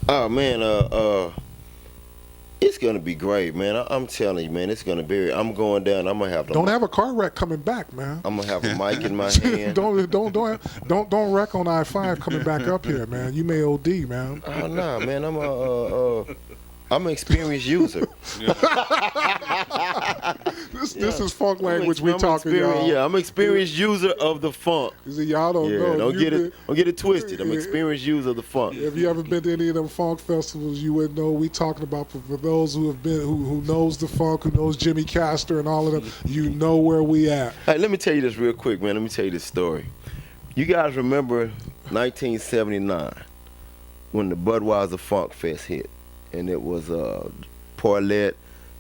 Oh man, it's gonna be great, man. I'm telling you, man, it's gonna be. I'm going down. I'm gonna have Don't have a car wreck coming back, man. I'm gonna have a mic in my hand. don't wreck on I-5 coming back up here, man. You may OD, man. Oh no, man, I'm an experienced user. This is funk language we talking, y'all. Yeah, I'm an experienced user of the funk. See, y'all don't know. Don't get it twisted. I'm an experienced user of the funk. If you ever been to any of them funk festivals, you would know we talking about. For those who have been, who knows the funk, who knows Jimmy Castor and all of them, you know where we at. Hey, let me tell you this real quick, man. Let me tell you this story. You guys remember 1979 when the Budweiser Funk Fest hit, and it was Paulette,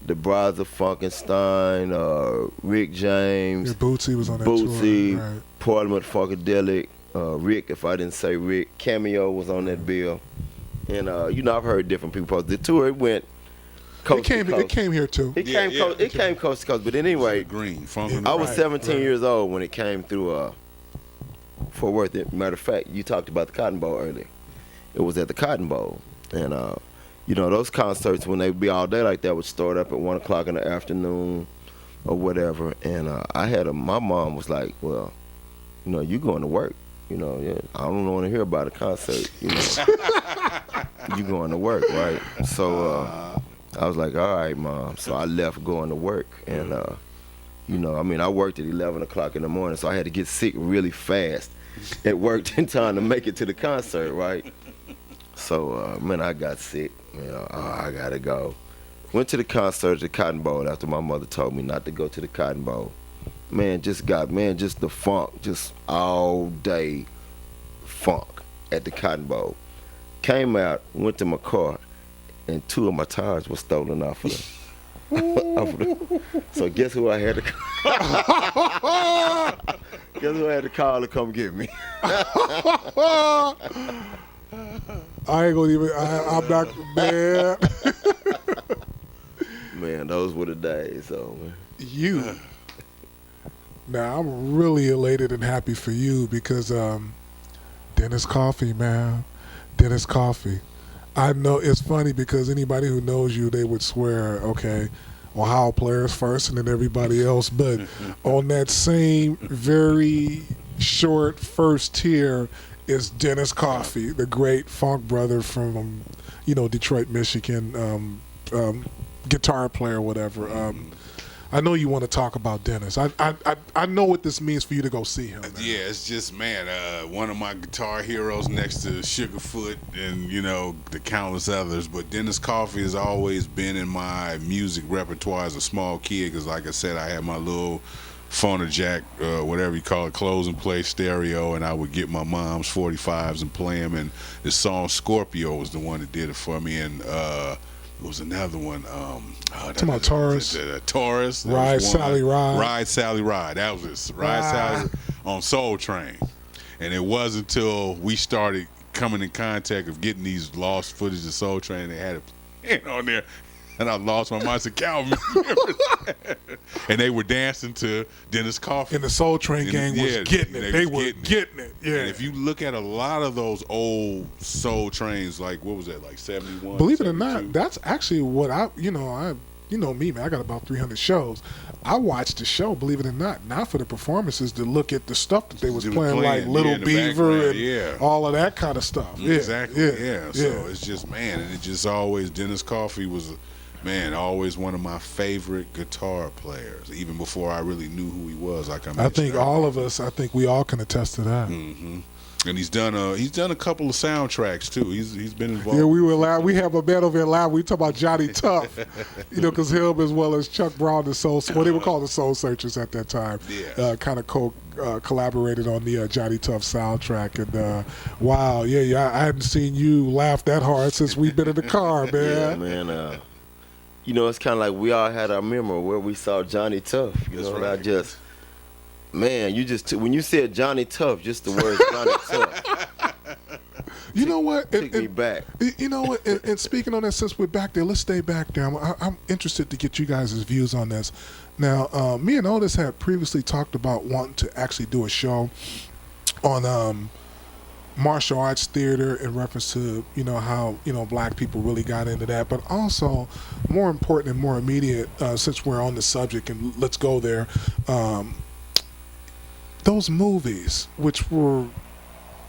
the Brothers of Funkenstein, Rick James. Yeah, Bootsy was on that Bootsy, tour. Right. Parliament Funkadelic, Rick, if I didn't say Rick, Cameo was on that bill. And, I've heard different people post. The tour, it went coast to coast. It came here, too. It came coast to coast. But anyway, Green, I was 17 years old when it came through Fort Worth. Matter of fact, you talked about the Cotton Bowl earlier. It was at the Cotton Bowl. And, those concerts, when they would be all day like that, would start up at 1 o'clock in the afternoon or whatever. And my mom was like, well, you going to work. I don't want to hear about a concert. You going to work, right? So I was like, all right, Mom. So I left going to work. And, I worked at 11 o'clock in the morning, so I had to get sick really fast at work in time to make it to the concert, right? So, I got sick. I got to go. Went to the concert at the Cotton Bowl after my mother told me not to go to the Cotton Bowl. Just the funk, just all day funk at the Cotton Bowl. Came out, went to my car, and 2 of my tires were stolen off of So guess who I had to call? Guess who I had to call to come get me? I ain't gonna even. I'm not, man. Man, those were the days, though, man. You. Now I'm really elated and happy for you because Dennis Coffey, man. Dennis Coffey. I know it's funny because anybody who knows you, they would swear, okay, Ohio players first and then everybody else. But on that same very short first tier is Dennis Coffey, the great funk brother from, Detroit, Michigan, guitar player, whatever. I know you want to talk about Dennis. I know what this means for you to go see him. Man. Yeah, it's just, one of my guitar heroes next to Sugarfoot and, the countless others. But Dennis Coffey has always been in my music repertoire as a small kid because, like I said, I had my little phonojack, whatever you call it, close and play stereo, and I would get my mom's 45s and play them. And the song Scorpio was the one that did it for me. And there was another one. Talking about Taurus. Taurus. Ride Sally Ride. Ride Sally Ride. That was it. Ride Sally on Soul Train. And it wasn't until we started coming in contact of getting these lost footage of Soul Train, they had it on there. And I lost my mind. I said, Calvin, and they were dancing to Dennis Coffey. And the Soul Train gang was getting it. They were getting it. Yeah. And if you look at a lot of those old Soul Trains, like, what was that, like 71? Believe it 72? or not, that's actually what you know me, man. I got about 300 shows. I watched the show, believe it or not for the performances, to look at the stuff that they was playing, like Little Beaver and all of that kind of stuff. Exactly. Yeah. So it's just, and it just always, Dennis Coffey was, always one of my favorite guitar players, even before I really knew who he was. Like I think all of us, we all can attest to that. Mm-hmm. And he's done a couple of soundtracks too. He's been involved. Yeah, we were live. We have a man over here live. We talk about Johnny Tuff, because him as well as Chuck Brown, the Soul, what they were called the Soul Searchers at that time, kind of collaborated on the Johnny Tuff soundtrack. And wow, I hadn't seen you laugh that hard since we've been in the car, man. Yeah, man. It's kind of like we all had our memory where we saw Johnny Tuff. Right. When you said Johnny Tuff, just the word Johnny Tuff. You know what? Took me back. You know what? And speaking on that, since we're back there, let's stay back there. I'm interested to get you guys' views on this. Now, me and Otis had previously talked about wanting to actually do a show on martial arts theater in reference to how black people really got into that, but also more important and more immediate, since we're on the subject and let's go there. Um, those movies, which were,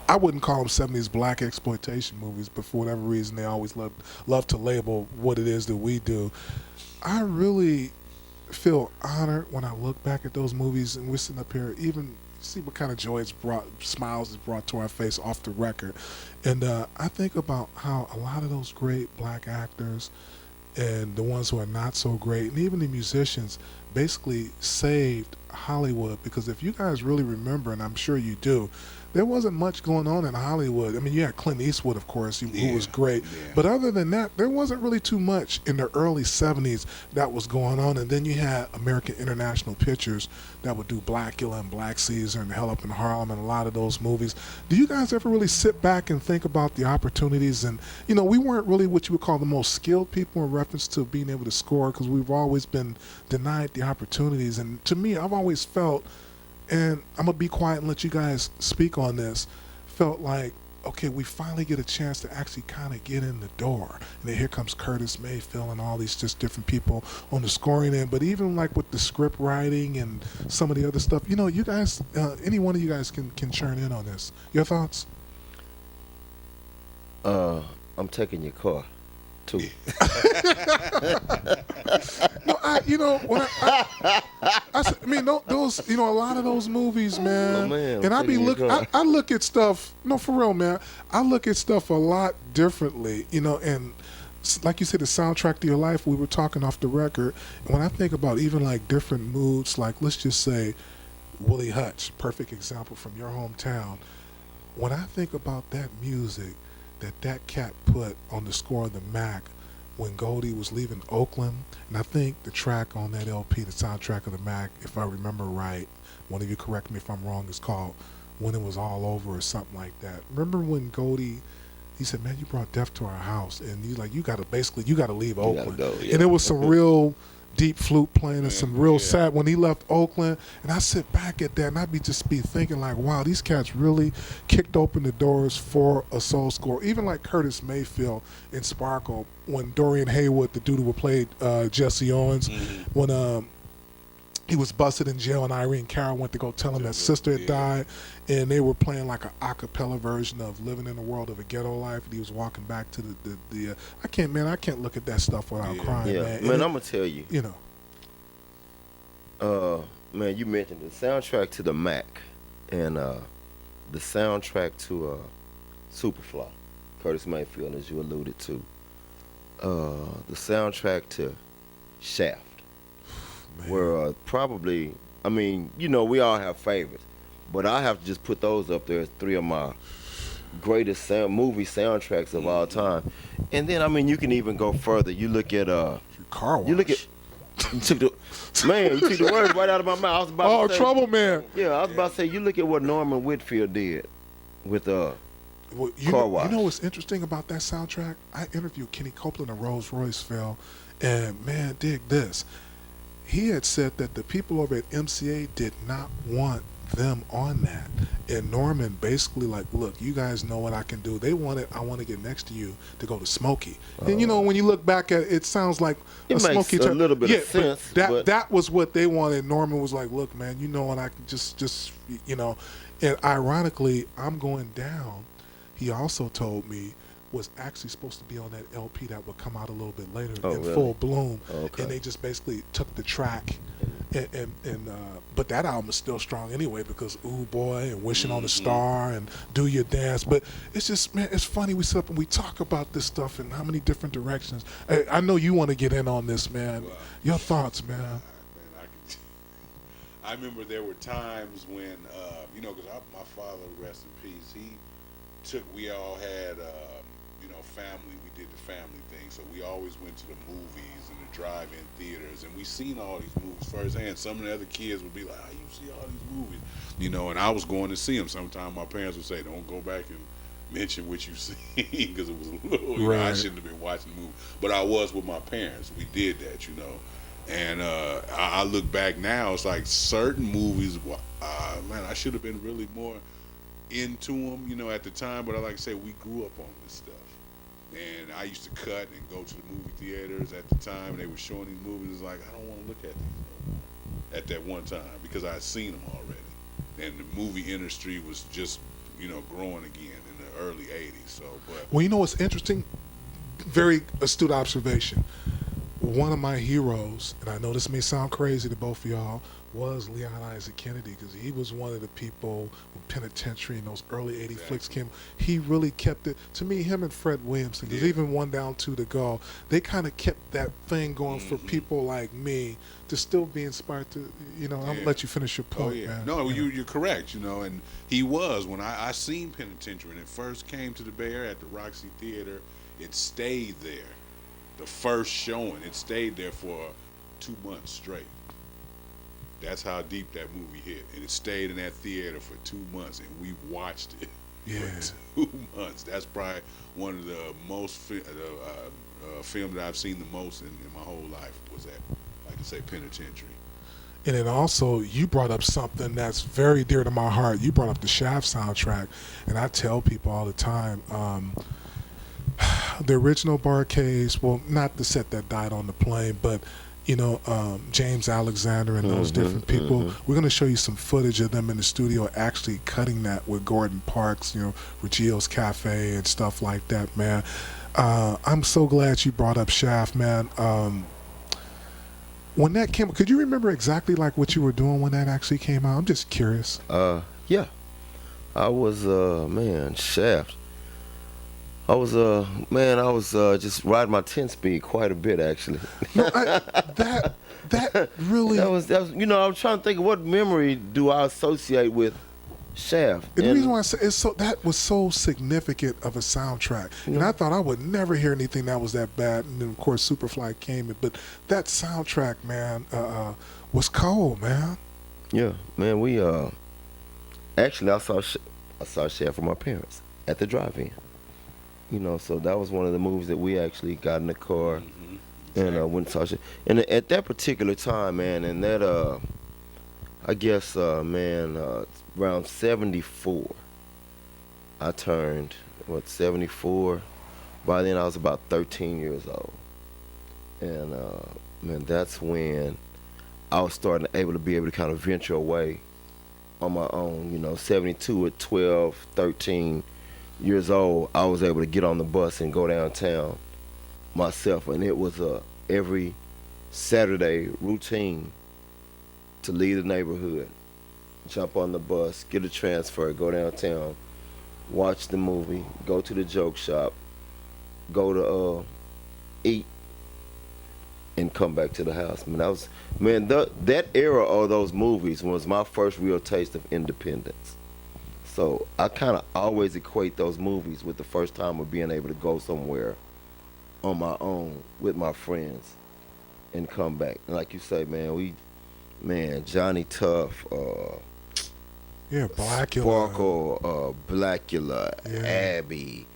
I wouldn't call them '70s black exploitation movies, but for whatever reason they always love to label what it is that we do. I really feel honored when I look back at those movies and we're sitting up here, even see what kind of joy it's brought, smiles it's brought to our face off the record. And I think about how a lot of those great black actors and the ones who are not so great, and even the musicians, basically saved Hollywood. Because if you guys really remember, and I'm sure you do, there wasn't much going on in Hollywood. I mean, you had Clint Eastwood, of course, who was great. Yeah. But other than that, there wasn't really too much in the early '70s that was going on. And then you had American International Pictures that would do Blackula and Black Caesar and Hell Up in Harlem and a lot of those movies. Do you guys ever really sit back and think about the opportunities? And, we weren't really what you would call the most skilled people in reference to being able to score, because we've always been denied the opportunities. And to me, I've always felt, and I'm going to be quiet and let you guys speak on this, felt like, okay, we finally get a chance to actually kind of get in the door. And then here comes Curtis Mayfield and all these just different people on the scoring end. But even like with the script writing and some of the other stuff, you guys, any one of you guys can churn in on this. Your thoughts? I'm taking your car, too. No, I mean, those, a lot of those movies, man. Oh, man, and I be look, I look at stuff. No, for real, man. I look at stuff a lot differently, and like you said, the soundtrack to your life. We were talking off the record, and when I think about even like different moods, like let's just say Willie Hutch, perfect example from your hometown. When I think about that music that cat put on the score of the Mac when Goldie was leaving Oakland, and I think the track on that LP, the soundtrack of the Mac, if I remember right, one of you correct me if I'm wrong, is called When It Was All Over or something like that. Remember when Goldie, he said, man, you brought death to our house, and you gotta leave Oakland. Go, yeah. And it was some real deep flute playing and some real sad when he left Oakland. And I sit back at that and I'd be thinking like, wow, these cats really kicked open the doors for a soul score. Even like Curtis Mayfield in Sparkle, when Dorian Haywood, the dude who played Jesse Owens, when he was busted in jail and Irene Cara went to go tell him that sister had died, and they were playing like an a cappella version of Living in the World of a Ghetto Life, and he was walking back to the I can't look at that stuff without crying, man. Man, I'm gonna tell you. Man, you mentioned the soundtrack to the Mac and the soundtrack to Superfly, Curtis Mayfield, as you alluded to. The soundtrack to Shaft. Man. Were probably, I mean, we all have favorites, but I have to just put those up there as three of my greatest movie soundtracks of all time. And then, I mean, you can even go further. You look at Car Wash. You look at you took the words right out of my mouth. I was about to say, Trouble Man. Yeah, I was about to say, you look at what Norman Whitfield did with Car Wash. You know what's interesting about that soundtrack? I interviewed Kenny Copeland of Rolls Royce, Phil, and man, dig this. He had said that the people over at MCA did not want them on that. And Norman basically like, look, you guys know what I can do. They wanted I Want to Get Next to You to go to Smokey. And when you look back at it, it sounds like it makes Smokey a little bit of sense. But that was what they wanted. Norman was like, look, man, what I can just and ironically, I'm Going Down, he also told me, was actually supposed to be on that LP that would come out a little bit later in really? Full Bloom. Okay. And they just basically took the track and but that album is still strong anyway, because Ooh Boy and Wishing on a Star and Do Your Dance. But it's just, man, it's funny, we sit up and we talk about this stuff in how many different directions. I know you want to get in on this, man. Your thoughts, man. I remember there were times when because my father, rest in peace, we all had family. We did the family thing, so we always went to the movies and the drive-in theaters, and we seen all these movies firsthand. Some of the other kids would be like, "Oh, you see all these movies," and I was going to see them. Sometimes my parents would say, "Don't go back and mention what you seen," because it was a little. I shouldn't have been watching the movie, but I was with my parents. We did that, and I look back now. It's like certain movies, man, I should have been really more into them, you know, at the time. But I like to say we grew up on this stuff. And I used to cut and go to the movie theaters at the time. They were showing these movies. It's like, I don't want to look at these no more at that one time because I had seen them already. And the movie industry was just, you know, growing again in the early 80s. So, but. Well, you know what's interesting? Very astute observation. One of my heroes, and I know this may sound crazy to both of y'all, was Leon Isaac Kennedy, because he was one of the people when Penitentiary and those early 80 flicks came. He really kept it. To me, him and Fred Williamson, because even One Down, Two to Go, they kind of kept that thing going for people like me to still be inspired to, you know, I'm going to let you finish your point, man. No, you're correct, you know, and he was. When I seen Penitentiary and it first came to the Bay Area at the Roxy Theater, it stayed there. The first showing, it stayed there for 2 months straight. That's how deep that movie hit, and it stayed in that theater for 2 months, and we watched it for 2 months. That's probably one of the most film that I've seen the most in my whole life. Was that, like I say, Penitentiary. And then also, you brought up something that's very dear to my heart. You brought up the Shaft soundtrack, and I tell people all the time. The original Bar-Kays, well, not the set that died on the plane, but you know, James Alexander and those different people. We're going to show you some footage of them in the studio actually cutting that with Gordon Parks, you know, Reggio's Cafe and stuff like that, man. I'm so glad you brought up Shaft, man. When that came, could you remember exactly like what you were doing when that actually came out? I'm just curious. Yeah. I was, man, Shaft. I was just riding my 10-speed quite a bit, actually. No, that really. that was, you know, I was trying to think of what memory do I associate with Shaft. And the reason why I say it's that was so significant of a soundtrack, and I thought I would never hear anything that was that bad. And then of course Superfly came, but that soundtrack, man, was cold, man. Yeah, man. We actually I saw Shaft with my parents at the drive-in. You know, so that was one of the movies that we actually got in the car and went and saw Shaft. And at that particular time, man, and that I guess, man, around 74, I turned, 74? By then I was about 13 years old. And, man, that's when I was able to kind of venture away on my own. You know, 72 at 12, 13 years old, I was able to get on the bus and go downtown myself. And it was every Saturday routine to leave the neighborhood, jump on the bus, get a transfer, go downtown, watch the movie, go to the joke shop, go to eat, and come back to the house. That era of those movies was my first real taste of independence. So I kind of always equate those movies with the first time of being able to go somewhere on my own with my friends and come back. And like you say, man, Johnny Tough, Blackula, Sparkle, Blackula, Abby,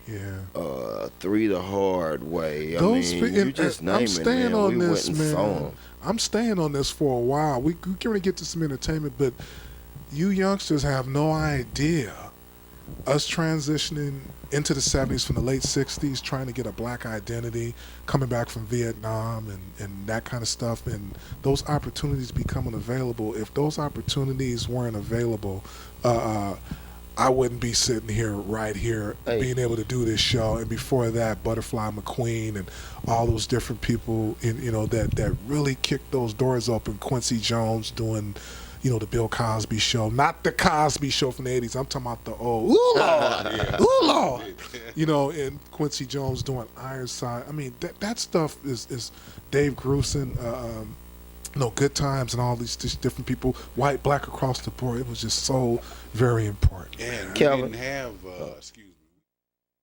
Three the Hard Way. You just name it, man. On this, man. I'm staying on this for a while. We're going to get to some entertainment, but you youngsters have no idea us transitioning into the 70s from the late 60s, trying to get a black identity, coming back from Vietnam and that kind of stuff, and those opportunities becoming available. If those opportunities weren't available, I wouldn't be sitting here being able to do this show. And before that, Butterfly McQueen and all those different people that really kicked those doors open. Quincy Jones doing the Bill Cosby Show, not the Cosby Show from the 80s. I'm talking about the old, ooh Lord, and Quincy Jones doing Ironside. I mean, that stuff is Dave Grusin, Good Times, and all these different people, white, black, across the board. It was just so very important. And we didn't have, excuse